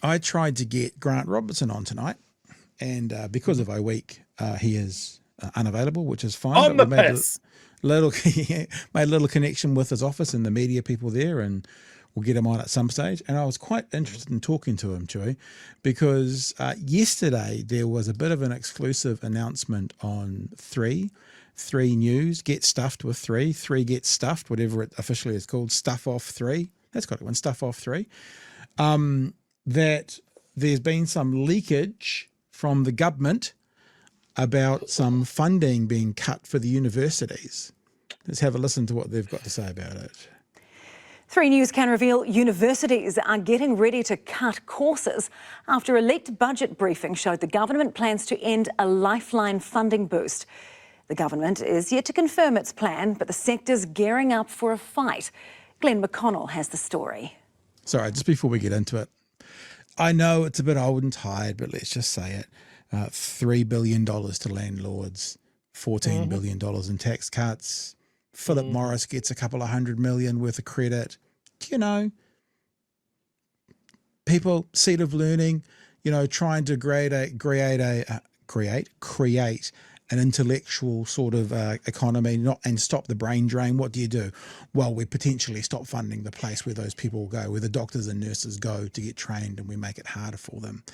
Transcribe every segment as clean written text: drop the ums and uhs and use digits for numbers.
I tried to get Grant Robertson on tonight, and because of O-Week, he is unavailable, which is fine. On the piss. Made a little connection with his office and the media people there, and we'll get him on at some stage. And I was quite interested in talking to him, Chewie, because yesterday there was a bit of an exclusive announcement on 3 News. Get stuffed with 3 Get stuffed, whatever it officially is called. Stuff off 3. That's got one. Stuff off 3. That there's been some leakage from the government about some funding being cut for the universities. Let's have a listen to what they've got to say about it. 3 News can reveal universities are getting ready to cut courses after a leaked budget briefing showed the government plans to end a lifeline funding boost. The government is yet to confirm its plan, but the sector's gearing up for a fight. Glenn McConnell has the story. Sorry, just before we get into it, I know it's a bit old and tired, but let's just say it. $3 billion to landlords, $14 billion in tax cuts. Philip Morris gets a couple of $100 million worth of credit. You know, people, seat of learning, you know, trying to create an intellectual sort of economy, and stop the brain drain. What do? Well, we potentially stop funding the place where those people go, where the doctors and nurses go to get trained, and we make it harder for them.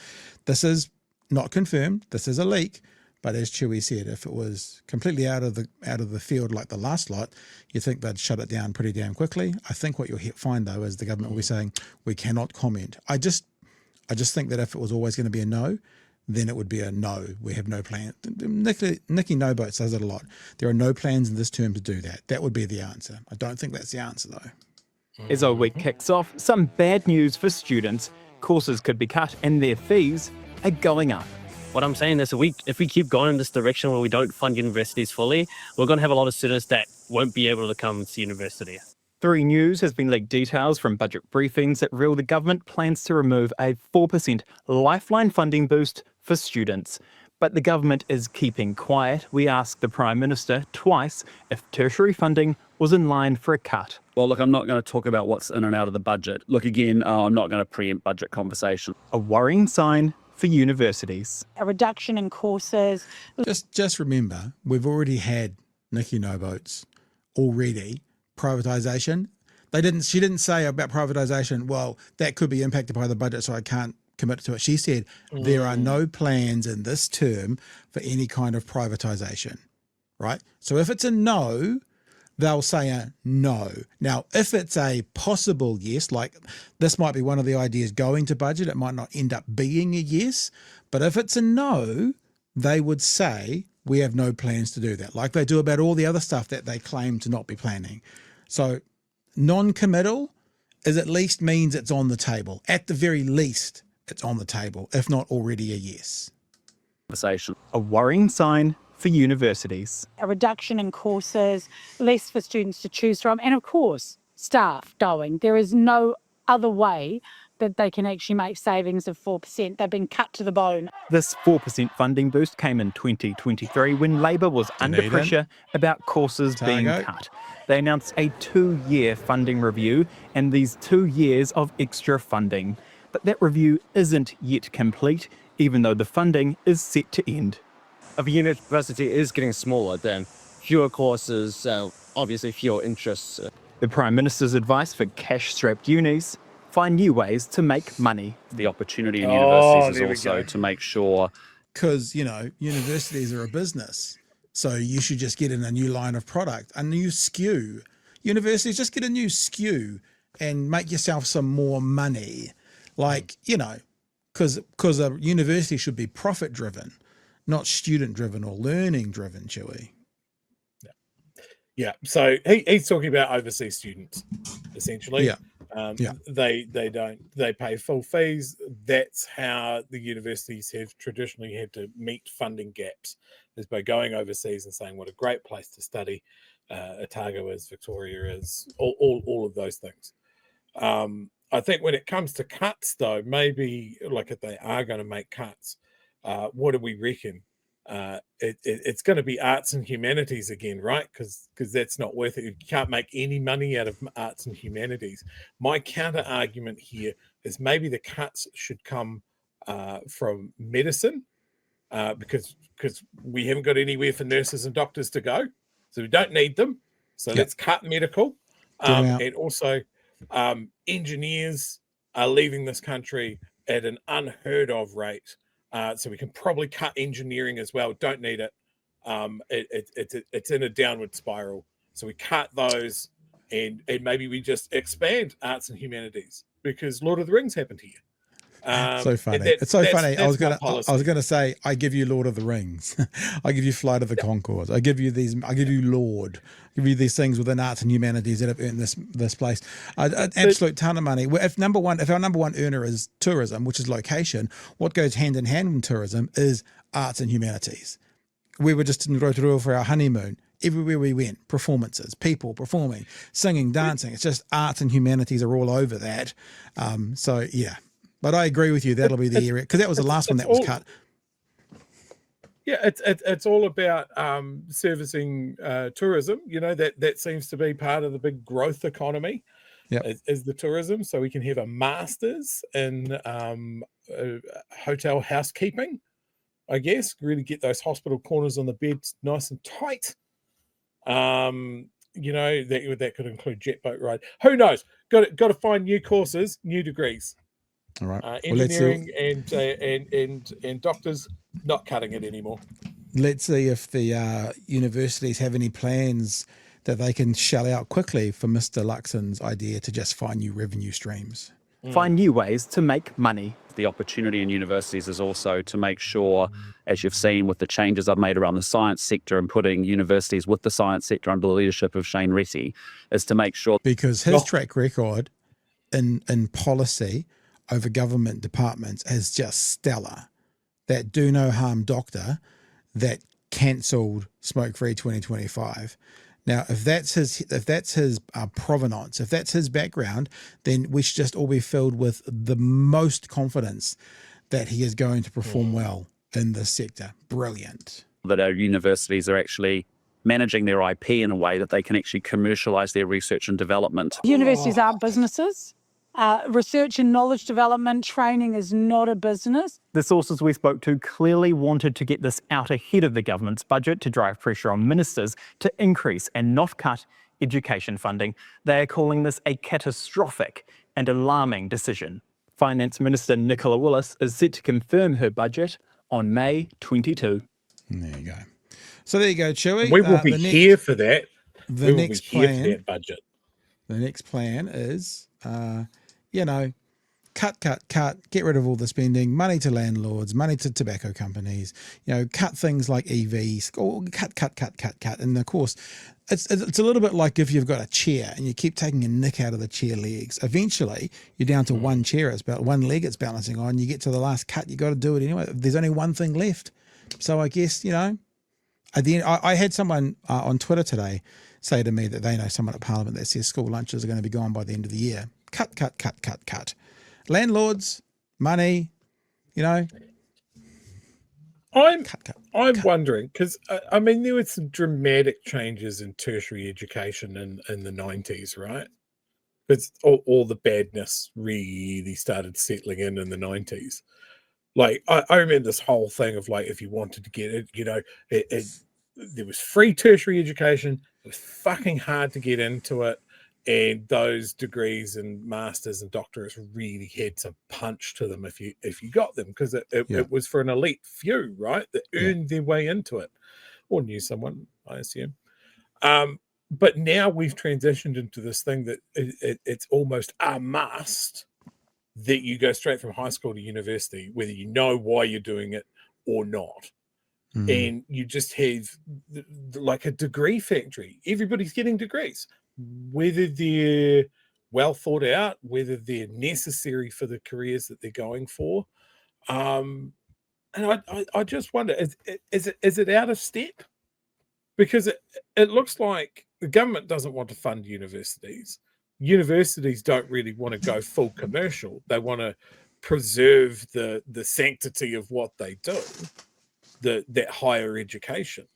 This is not confirmed. This is a leak. But as Chewie said, if it was completely out of the field like the last lot, you think they'd shut it down pretty damn quickly. I think what you'll find, though, is the government will be saying, we cannot comment. I just think that if it was always going to be a no, then it would be a no. We have no plan. Nikki No-Boat says it a lot. There are no plans in this term to do that. That would be the answer. I don't think that's the answer, though. As O-Week kicks off, some bad news for students. Courses could be cut and their fees are going up. What I'm saying is if we keep going in this direction where we don't fund universities fully, we're going to have a lot of students that won't be able to come to university. 3 News has been leaked details from budget briefings that reveal the government plans to remove a 4% lifeline funding boost for students. But the government is keeping quiet. We asked the Prime Minister twice if tertiary funding was in line for a cut. Well, look, I'm not going to talk about what's in and out of the budget. Look, again, I'm not going to preempt budget conversation. A worrying sign for universities. A reduction in courses. Just remember, we've already had Nikki No-Boats already. Privatisation. She didn't say about privatisation, well, that could be impacted by the budget, so I can't commit to it. She said there are no plans in this term for any kind of privatisation, right? So if it's a no, they'll say a no. Now, if it's a possible yes, like this might be one of the ideas going to budget, it might not end up being a yes, but if it's a no, they would say we have no plans to do that, like they do about all the other stuff that they claim to not be planning. So non-committal is at least means it's on the table. At the very least, it's on the table, if not already a yes. A worrying sign for universities. A reduction in courses, less for students to choose from, and of course, staff going. There is no other way that they can actually make savings of 4%. They've been cut to the bone. This 4% funding boost came in 2023 when Labor was under pressure about courses being cut. They announced a 2-year funding review and these 2 years of extra funding. But that review isn't yet complete, even though the funding is set to end. If a university is getting smaller, then fewer courses, obviously fewer interests. The Prime Minister's advice for cash-strapped unis: find new ways to make money. The opportunity in universities is also to make sure... Because, you know, universities are a business. So you should just get in a new line of product, a new SKU. Universities, just get a new SKU and make yourself some more money. Like, you know, because a university should be profit-driven, not student-driven or learning-driven, Chewie. Yeah. So he's talking about overseas students, essentially. Yeah. They pay full fees. That's how the universities have traditionally had to meet funding gaps, is by going overseas and saying what a great place to study Otago is, Victoria is, all of those things. I think when it comes to cuts, though, maybe like if they are going to make cuts, what do we reckon? It's going to be arts and humanities again, right? Because that's not worth it. You can't make any money out of arts and humanities. My counter argument here is maybe the cuts should come from medicine, because we haven't got anywhere for nurses and doctors to go, so we don't need them. So let's cut medical, and also engineers are leaving this country at an unheard of rate. So we can probably cut engineering as well. Don't need it. It's in a downward spiral. So we cut those, and maybe we just expand arts and humanities, because Lord of the Rings happened here. So funny. It's so funny. I was gonna say, I give you Lord of the Rings. I give you Flight of the Conchords. I give you Lord. I give you these things within arts and humanities that have earned this place an absolute ton of money. If our number one earner is tourism, which is location, what goes hand in hand with tourism is arts and humanities. We were just in Rotorua for our honeymoon. Everywhere we went, performances, people performing, singing, dancing. It's just arts and humanities are all over that. So yeah. But I agree with you. That'll be the area, because that was the last one that was cut. Yeah, it's all about servicing tourism. You know, that seems to be part of the big growth economy. Is the tourism. So we can have a master's in hotel housekeeping, I guess. Really get those hospital corners on the beds nice and tight. You know, that could include jet boat ride. Who knows? Got to find new courses, new degrees. All right. Engineering and doctors not cutting it anymore. Let's see if the universities have any plans that they can shell out quickly for Mr. Luxon's idea to just find new revenue streams. Find new ways to make money. The opportunity in universities is also to make sure, as you've seen with the changes I've made around the science sector and putting universities with the science sector under the leadership of Shane Retty, is to make sure... Because his track record in policy over government departments is just stellar. That do no harm doctor that cancelled Smoke Free 2025. Now, if that's his provenance, if that's his background, then we should just all be filled with the most confidence that he is going to perform well in this sector. Brilliant. That our universities are actually managing their IP in a way that they can actually commercialise their research and development. Universities aren't businesses. Research and knowledge development training is not a business. The sources we spoke to clearly wanted to get this out ahead of the government's budget to drive pressure on ministers to increase and not cut education funding. They are calling this a catastrophic and alarming decision. Finance Minister Nicola Willis is set to confirm her budget on May 22. There you go. So there you go, Chewie. We will be here for that. The next plan, that budget. The next plan is... cut, get rid of all the spending, money to landlords, money to tobacco companies, cut things like EVs, cut. And of course, it's a little bit like if you've got a chair and you keep taking a nick out of the chair legs. Eventually, you're down to one chair, it's about one leg it's balancing on. You get to the last cut, you got to do it anyway. There's only one thing left. So I guess, at the end, I had someone on Twitter today say to me that they know someone at Parliament that says school lunches are going to be gone by the end of the year. Cut. Landlords, money, I'm wondering, because there were some dramatic changes in tertiary education in the 90s, right? Because all the badness really started settling in the 90s. Like I remember this whole thing of like, if you wanted to get it, there was free tertiary education. It was fucking hard to get into it. And those degrees and masters and doctorates really had some punch to them if you got them, because it was for an elite few, right, that earned their way into it, or knew someone, I assume. But now we've transitioned into this thing that it's almost a must that you go straight from high school to university, whether you know why you're doing it or not. And you just have like a degree factory. Everybody's getting degrees, whether they're well thought out, whether they're necessary for the careers that they're going for. And I just wonder, is it out of step? Because it looks like the government doesn't want to fund universities. Universities don't really want to go full commercial. They want to preserve the sanctity of what they do, that higher education.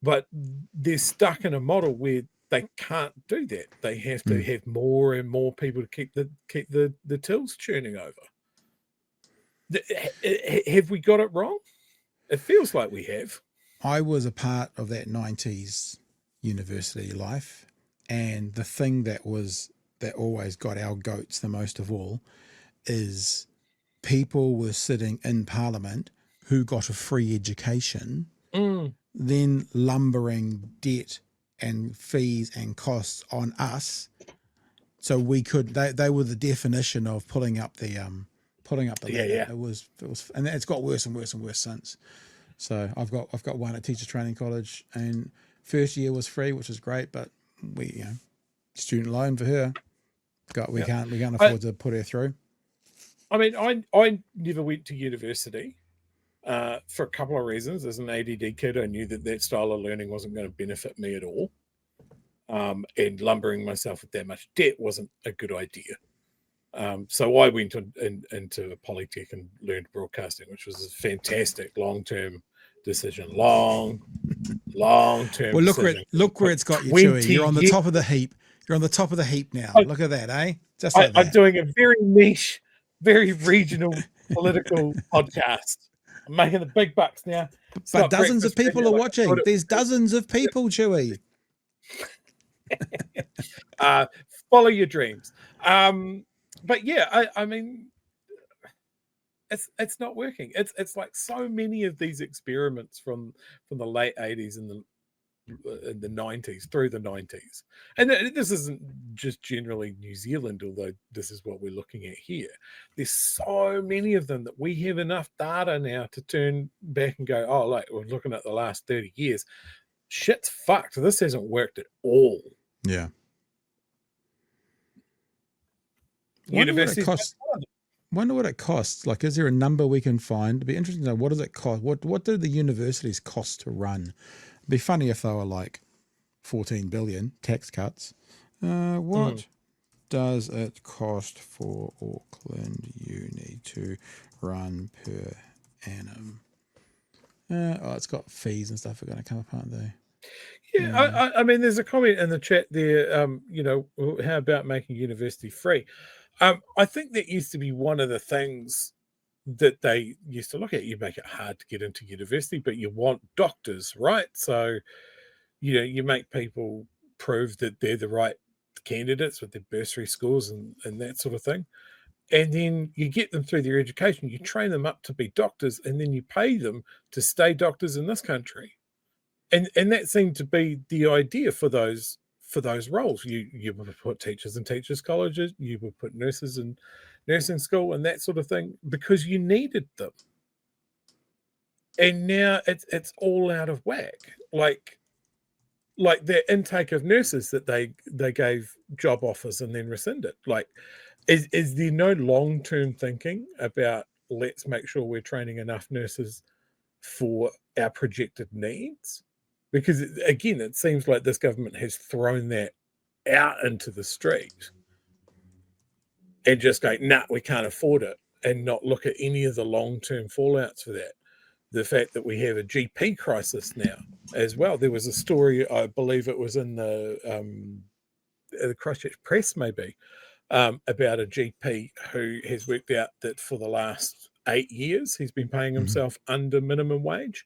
But they're stuck in a model where they can't do that. They have to have more and more people to keep the tills churning over. Have we got it wrong? It feels like we have. I was a part of that 90s university life, and the thing that always got our goats the most of all is people were sitting in Parliament who got a free education, then lumbering debt and fees and costs on us, so we could. They were the definition of pulling up the ladder. Yeah. It was, and it's got worse and worse and worse since. So I've got one at Teachers Training College, and first year was free, which is great, but we student loan for her. We can't afford to put her through. I mean, I never went to university for a couple of reasons. As an ADD kid, I knew that style of learning wasn't going to benefit me at all. And lumbering myself with that much debt wasn't a good idea. So I went into Polytech and learned broadcasting, which was a fantastic long-term decision. Long-term Well, decision. look where it's got you, Chewie. You're on the top of the heap. You're on the top of the heap now. Look at that, eh? Just like that. I'm doing a very niche, very regional political podcast. I'm making the big bucks now. But dozens of people are watching. There's dozens of people, Chewie. Follow your dreams. But yeah, I mean, it's not working. It's like so many of these experiments from the late 80s and the 90s through the 90s, and this isn't just generally New Zealand, although this is what we're looking at here. There's so many of them that we have enough data now to turn back and go, oh, like we're looking at the last 30 years. Shit's fucked. This hasn't worked at all. Yeah. Wonder what it costs. Like, is there a number we can find? It'd be interesting to know, what does it cost? What do the universities cost to run? It'd be funny if they were like 14 billion tax cuts. What does it cost for Auckland Uni to run per annum? It's got fees and stuff are going to come up, aren't they? Yeah, I mean, there's a comment in the chat there. How about making university free? I think that used to be one of the things that they used to look at. You make it hard to get into university, but you want doctors, right? So, you make people prove that they're the right candidates with their bursary scores and that sort of thing. And then you get them through their education, you train them up to be doctors, and then you pay them to stay doctors in this country. And that seemed to be the idea for those roles. You would put teachers in teachers' colleges, you would put nurses in nursing school and that sort of thing, because you needed them. And now it's all out of whack. Like their intake of nurses that they gave job offers and then rescinded. Like, is there no long-term thinking about, let's make sure we're training enough nurses for our projected needs? Because, again, it seems like this government has thrown that out into the street and just go, nah, we can't afford it, and not look at any of the long-term fallouts for that. The fact that we have a GP crisis now as well. There was a story, I believe it was in the Christchurch Press maybe, about a GP who has worked out that for the last 8 years he's been paying himself under minimum wage.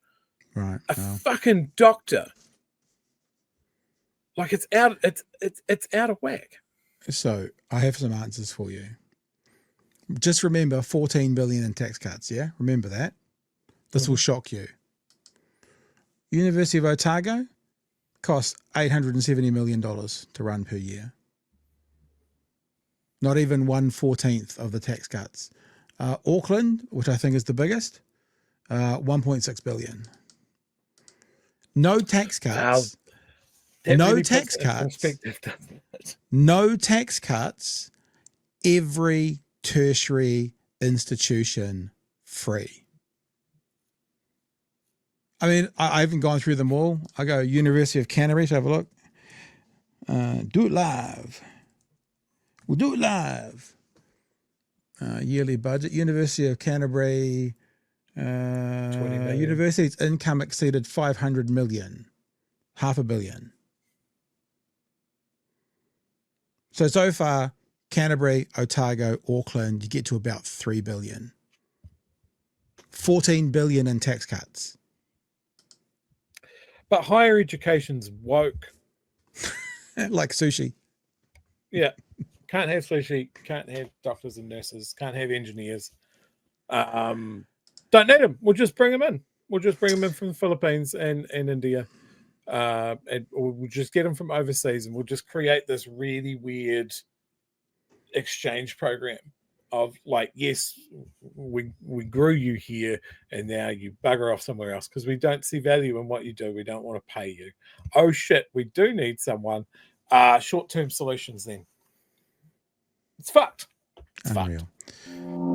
Right. A fucking doctor. Like, it's out of whack. So I have some answers for you. Just remember 14 billion in tax cuts, yeah? Remember that. This will shock you. University of Otago costs $870 million to run per year. Not even 1/14 of the tax cuts. Auckland, which I think is the biggest, 1.6 billion. No tax cuts. No tax cuts. No tax cuts. Every tertiary institution free. I mean, I haven't gone through them all. I go University of Canterbury to have a look. Do it live. We'll do it live. Yearly budget. University of Canterbury. 20 million. University's income exceeded 500 million. $500 million. So far, Canterbury, Otago, Auckland, you get to about 3 billion. 14 billion in tax cuts. But higher education's woke. Like sushi. Yeah. Can't have sushi, can't have doctors and nurses, can't have engineers. Don't need them. We'll just bring them in. We'll just bring them in from the Philippines and India. And we'll just get them from overseas, and we'll just create this really weird exchange program of like, yes, we grew you here, and now you bugger off somewhere else because we don't see value in what you do. We don't want to pay you. Oh shit, we do need someone. Short-term solutions then. It's fucked. It's Unreal. fucked.